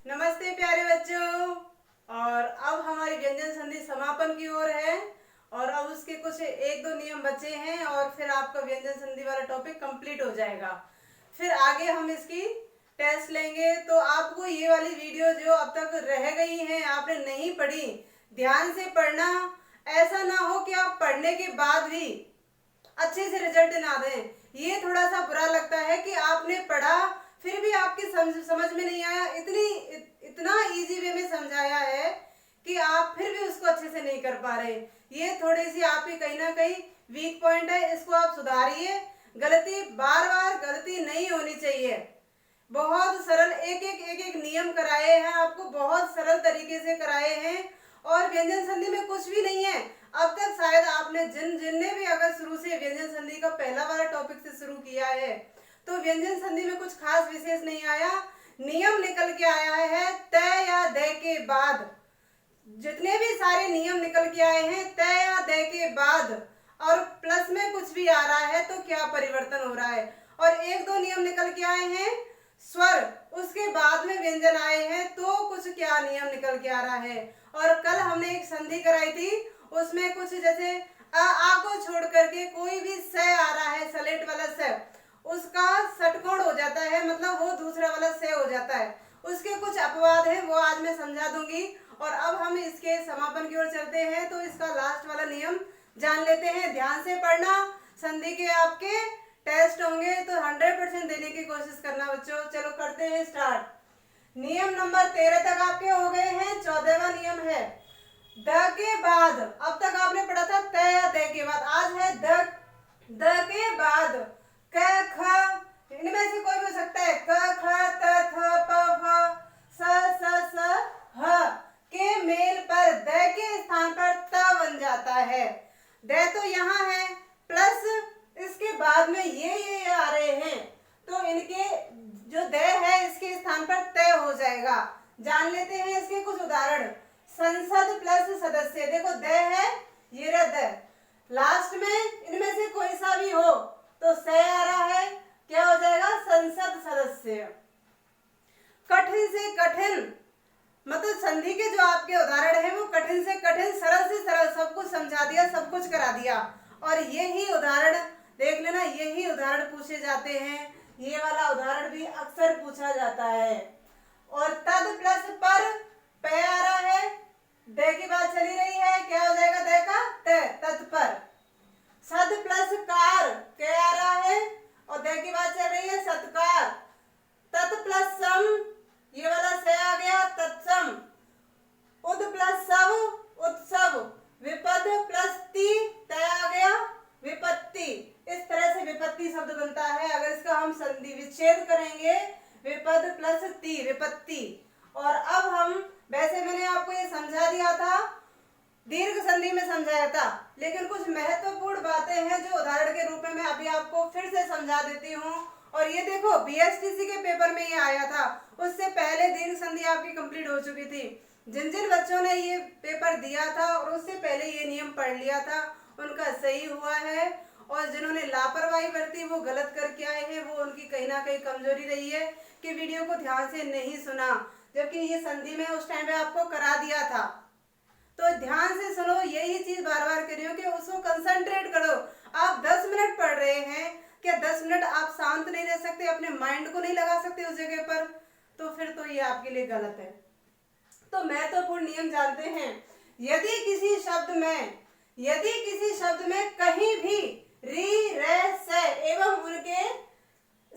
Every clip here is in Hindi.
नमस्ते प्यारे बच्चों। और अब हमारी व्यंजन संधि समापन की ओर है और अब उसके कुछ एक दो नियम बचे हैं और फिर आपका व्यंजन संधि वाला टॉपिक कंप्लीट हो जाएगा। फिर आगे हम इसकी टेस्ट लेंगे। तो आपको ये वाली वीडियो जो अब तक रह गई है आपने नहीं पढ़ी, ध्यान से पढ़ना। ऐसा ना हो कि आप पढ़ने के बाद भी अच्छे से रिजल्ट ना दें। ये थोड़ा सा बुरा लगता है कि आपने पढ़ा फिर भी आपकी समझ में नहीं आया। इतना इजी वे में समझाया है कि आप फिर भी उसको अच्छे से नहीं कर पा रहे। ये थोड़ी सी आपकी कहीं ना कहीं वीक पॉइंट है, इसको आप सुधारिए। गलती बार बार गलती नहीं होनी चाहिए। बहुत सरल एक एक नियम कराए हैं आपको, बहुत सरल तरीके से कराए हैं और व्यंजन संधि में कुछ भी नहीं है। अब तक शायद आपने जिनने भी अगर शुरू से व्यंजन संधि का पहला वाला टॉपिक से शुरू किया है तो व्यंजन संधि में कुछ खास विशेष नहीं आया। नियम निकल के आया है त या द के बाद। जितने भी सारे नियम निकल के आए हैं त या द के बाद और प्लस में कुछ भी आ रहा है तो क्या परिवर्तन हो रहा है। और एक दो नियम निकल के आए हैं स्वर, उसके बाद में व्यंजन आए हैं तो कुछ क्या नियम निकल के आ रहा है। और कल हमने एक संधि कराई थी, उसमें कुछ जैसे आ को छोड़ करके कोई भी स आ रहा है, सलेट वाला स, उसका षटकोण हो जाता है, मतलब वो दूसरा वाला से हो जाता है। उसके कुछ अपवाद हैं, वो आज मैं समझा दूंगी। और अब हम इसके समापन की ओर चलते हैं तो इसका लास्ट वाला नियम जान लेते हैं। ध्यान से पढ़ना, संधि के आपके टेस्ट होंगे तो 100% देने की कोशिश करना बच्चों। चलो करते हैं स्टार्ट। नियम नंबर 13 तक आपके हो गए हैं। 14वां नियम है द के बाद। अब तक आपने पढ़ा था त या द के बाद, आज है द के बाद क ख, इनमें से कोई भी हो सकता है। क ख त थ प फ स ह के मेल पर द के स्थान पर त बन जाता है। द तो यहाँ है प्लस इसके बाद में ये आ रहे हैं तो इनके जो द है इसके स्थान पर त हो जाएगा। जान लेते हैं इसके कुछ उदाहरण। संसद प्लस सदस्य, देखो द है, ये रहा द, लास्ट में इनमें से कोई सा भी हो तो स आ रहा है, क्या हो जाएगा संसद सदस्य। कठिन से कठिन, मतलब संधि के जो आपके उदाहरण है वो कठिन से कठिन, सरल से सरल, सब कुछ समझा दिया, सब कुछ करा दिया। और यही उदाहरण देख लेना, यही उदाहरण पूछे जाते हैं। ये वाला उदाहरण भी अक्सर पूछा जाता है। और तद प्लस पर प आ रहा है, द की बात चली रही है, क्या हो जाएगा द का त, तत्पर। सद प्लस कार क्या आ रहा है और द की बात चल रही है, सत्कार। तत् प्लस सम, ये वाला से आ गया, तत्सम। उद प्लस सब, उत्सव। विपद प्लस ती, तय आ गया, विपत्ति। इस तरह से विपत्ति शब्द बनता है। अगर इसका हम संधि विच्छेद करेंगे, विपद प्लस ती, विपत्ति। और अब हम, वैसे मैंने आपको ये समझा दिया था, दीर्घ संधि में समझाया था, लेकिन कुछ महत्वपूर्ण बातें हैं जो उदाहरण के रूप में मैं अभी आपको फिर से समझा देती हूँ। और ये देखो बीएसटीसी के पेपर में ये आया था, उससे पहले दीर्घ संधि आपकी कंप्लीट हो चुकी थी। जिन जिन बच्चों ने ये पेपर दिया था और उससे पहले ये नियम पढ़ लिया था उनका सही हुआ है, और जिन्होंने लापरवाही बरती वो गलत करके आए हैं, वो उनकी कहीं ना कहीं कमजोरी रही है कि वीडियो को ध्यान से नहीं सुना, जबकि ये संधि में उस टाइम पे आपको करा दिया था। तो ध्यान से सुनो, यही चीज बार बार कर रही हो कि उसको कंसंट्रेट करो। आप 10 मिनट पढ़ रहे हैं, क्या 10 मिनट आप शांत नहीं रह सकते, अपने माइंड को नहीं लगा सकते उस जगह पर? तो फिर तो ये आपके लिए गलत है। तो महत्वपूर्ण नियम जानते हैं। यदि किसी शब्द में कहीं भी री रे से एवं उनके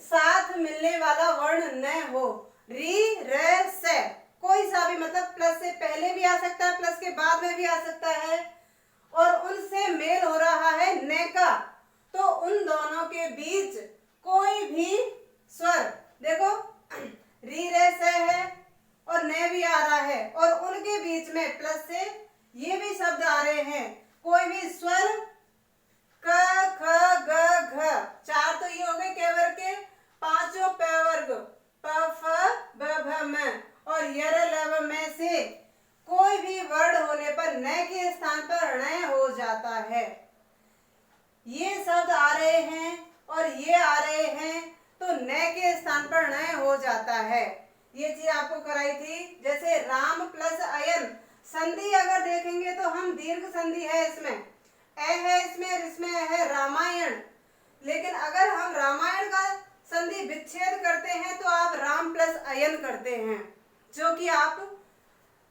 साथ मिलने वाला वर्ण न हो, री रे से कोई सा भी, मतलब प्लस से पहले भी आ सकता है, प्लस के बाद में भी आ सकता है, और उनसे मेल हो रहा है न का, तो उन दोनों के बीच कोई भी स्वर, देखो री रे से है और न भी आ रहा है और उनके बीच में प्लस से ये भी शब्द आ रहे हैं, कोई भी स्वर क ख ग घ, 4 तो ये हो गए क वर्ग के, 5 प वर्ग प फ ब भ म, और यर लव में से कोई भी वर्ण होने पर न के स्थान पर ण हो जाता है। ये शब्द आ रहे हैं और ये आ रहे हैं तो न के स्थान पर ण हो जाता है। ये चीज आपको कराई थी। जैसे राम प्लस अयन, संधि अगर देखेंगे तो हम दीर्घ संधि है इसमें, ए है इसमें, और इसमें है रामायण। लेकिन अगर हम रामायण का संधि विच्छेद करते हैं तो आप राम प्लस अयन करते हैं, जो कि आप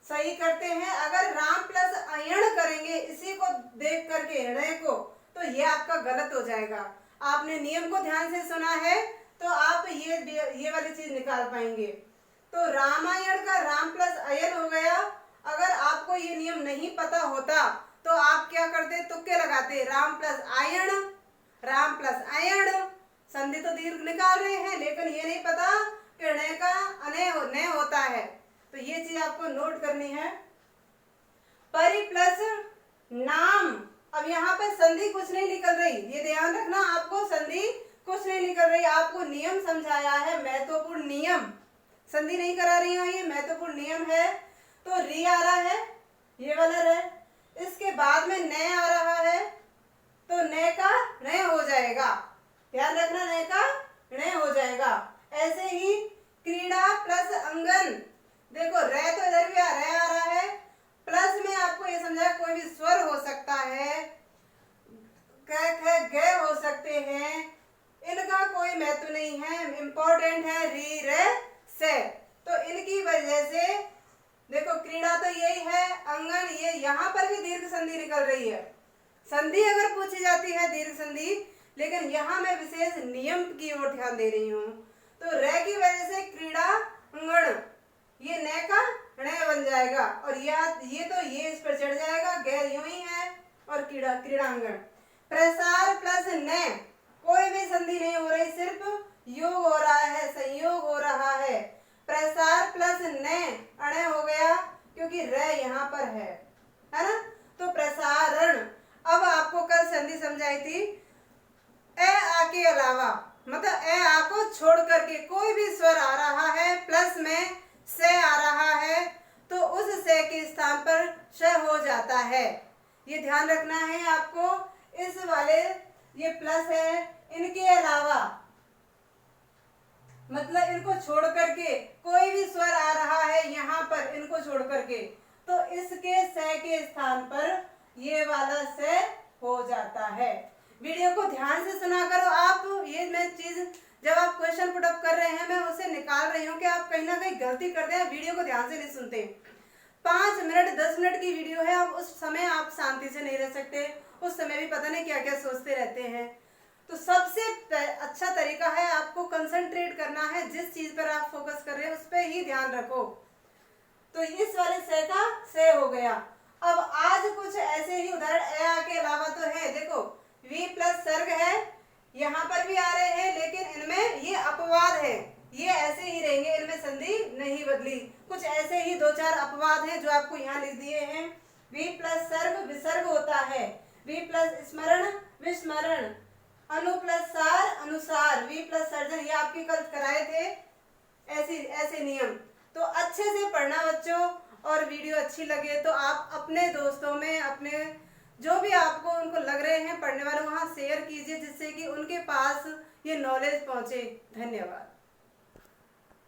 सही करते हैं। अगर राम प्लस अयन करेंगे इसी को देख करके ण को, तो ये आपका गलत हो जाएगा। आपने नियम को ध्यान से सुना है तो आप ये वाली चीज निकाल पाएंगे। तो रामायण का राम प्लस अयन हो गया। अगर आपको ये नियम नहीं पता होता तो आप क्या करते, तुक्के लगाते, राम प्लस आयन, राम प्लस अयन। संधि तो दीर्घ निकाल रहे हैं लेकिन ये नहीं पता कि ण का न होता है। तो ये चीज आपको नोट करनी है। परि प्लस नाम, अब यहाँ पे संधि कुछ नहीं निकल रही, ये ध्यान रखना, आपको संधि कुछ नहीं निकल रही। आपको नियम समझाया है, महत्वपूर्ण नियम, संधि नहीं करा रही हूँ, ये महत्वपूर्ण नियम है। तो री आ रहा है, ये वाला रे, इसके बाद में न आ रहा है तो न का न हो जाएगा, ध्यान रखना, न का न हो जाएगा। ऐसे ही क्रीड़ा प्लस अंगन, देखो रे तो इधर भी रे आ रहा है, प्लस में आपको ये समझाया कोई भी स्वर हो सकता है, ग हो सकते हैं, इनका कोई महत्व नहीं है, इम्पोर्टेंट है री रे से। तो इनकी वजह से देखो क्रीड़ा तो यही है, अंगन ये, यहाँ पर भी दीर्घ संधि निकल रही है। संधि अगर पूछी जाती है दीर्घ संधि, लेकिन यहाँ मैं विशेष नियम की ओर ध्यान दे रही हूँ। तो रे की वजह से क्रीड़ा अंगन, ये न का ण बन जाएगा, और ये तो ये इस पर चढ़ जाएगा, गैर यूं ही है, और क्रीड़ांगन। प्रसार प्लस न, कोई भी संधि नहीं हो रही, सिर्फ योग हो रहा है, संयोग हो रहा है। प्रसार प्लस न अण हो गया क्योंकि र यहाँ पर है ना। तो प्रसारण, अब आपको कल संधि समझाई थी, ए आ के अलावा, मतलब ए आ को छोड़ करके कोई भी स्वर आ रहा है, प्लस में से आ रहा है, तो उस से के स्थान पर श हो जाता है। ये ध्यान रखना है आपको। इस वाले ये प्लस है, इनके अलावा मतलब इनको छोड़ करके कोई भी स्वर आ रहा है यहाँ पर, इनको छोड़ करके, तो इसके से के स्थान पर ये वाला से हो जाता है। वीडियो को ध्यान से सुना करो आप। ये मैं चीज जब आप क्वेश्चन पुट अप कर रहे हैं, मैं उसे निकाल रही हूँ कि आप कहीं ना कहीं गलती करते हैं, वीडियो को ध्यान से नहीं सुनते। 5 मिनट 10 मिनट की वीडियो है, अब उस समय आप शांति से नहीं रह सकते, उस समय भी पता नहीं क्या क्या सोचते रहते हैं। तो सबसे अच्छा तरीका है आपको कंसंट्रेट करना है, जिस चीज पर आप फोकस कर रहे हैं उस पर ही ध्यान रखो। तो इस वाले से का से हो गया। अब आज कुछ ऐसे ही उदाहरण ए के अलावा तो है, देखो वी प्लस सर्ग है, यहाँ पर भी आ रहे हैं, लेकिन इनमें ये अपवाद है, ये ऐसे ही रहेंगे, इनमें संधि नहीं बदली। कुछ ऐसे ही 2-4 अपवाद हैं जो आपको यहाँ लिख दिए हैं। वी प्लस सर्ग विसर्ग होता है, वी प्लस स्मरण विस्मरण, अनु प्लस सार अनुसार, वी प्लस सर्जन, ये आपके कल कराए थे ऐसे नियम। तो अच्छे से पढ़ना बच्चों, और वीडियो अच्छी लगे तो आप अपने दोस्तों में, अपने जो भी आपको उनको लग रहे हैं पढ़ने वाले, वहाँ शेयर कीजिए, जिससे कि उनके पास ये नॉलेज पहुँचे। धन्यवाद।